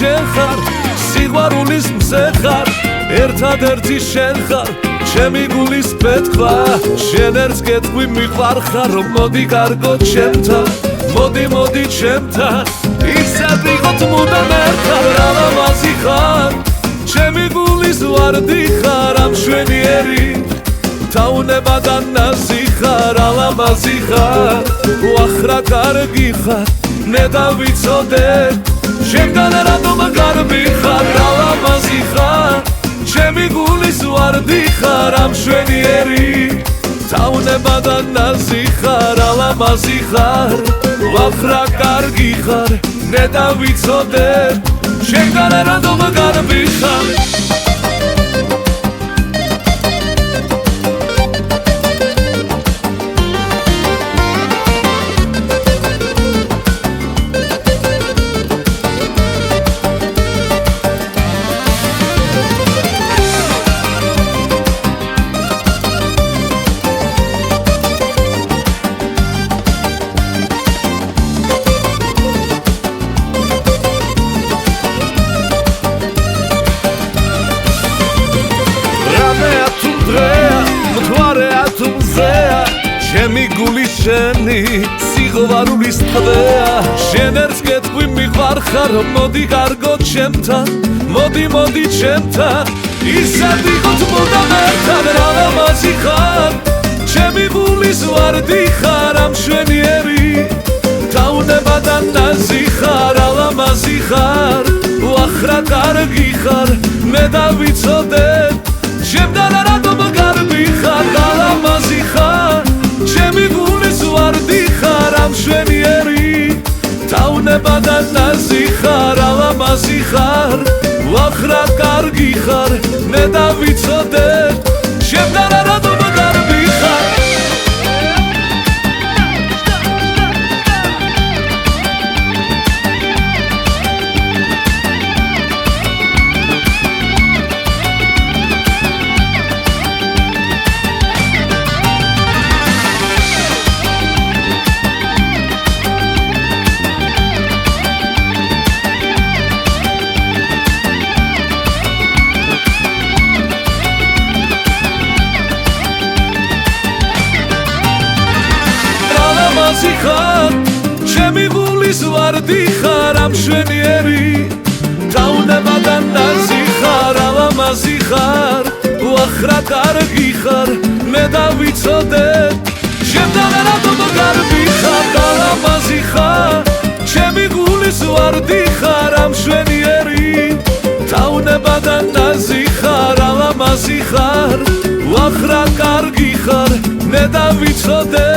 შენ ხარ სიყვარულის მზე ხარ ერთადერთი შენ ხარ ჩემი გულის პეთქვა შენ ერთს კეთხვი მიყვარხარ მოდი კარგო ჩემთან მოდი ჩემთან ისად ვიყოთ მუდამ ერთად რა ლამაზი ხარ ჩემი გულის ვარდი ხარ ამ მშვენიერი თაუნება და ნაზი ხარ ალამაზი ხარ უახრა კარგი ხარ მე დავიცოდე შენგან რატომ გარბი ხარ ალამაზი ხარ ჩემი გულის ვარდი ხარ ამ მშვენიერი თაუნება და ნაზი ხარ ალამაზი ხარ უახრა კარგი ხარ მე დავიცოდე შენგან რატომ გარბი ხარ ჩემი გული შენი სიყვარულის ტყვეა შენ ერთს კეთხვი მიყვარხარ მოდი კარგო ჩემთან მოდი ჩემთან ისად ვიყოთ მუდამ ერთად რა ლამაზი ხარ ჩემი გულის ვარდი ხარ ამ მშვენიერი თაუნება და ნაზი ხარ ალამაზი ხარ უახრა კარგი ხარ მე დავიცოდე ჩემთან რატომ გარბი ხარ ალამაზი ხარ ჩემი გულის ვარდი ხარ ამ მშვენიერი თაუნება და ნაზი ხარ ალამაზი ხარ უახრა კარგი ხარ მე დავიცოდე ჩემთან რატომ გარბი ხარ ჩემი გულის ვარდი ხარ ამ მშვენიერი თაუნება და ნაზი ხარ ალამაზი ხარ უახრა კარგი ხარ მე დავიცოდე ჩემთან რატომ გარბი ხარ ალამაზი ხარ ჩემი გულის ვარდი ხარ ამ მშვენიერი თაუნება და ნაზი ხარ ალამაზი ხარ უახრა კარგი ხარ მე დავიცოდე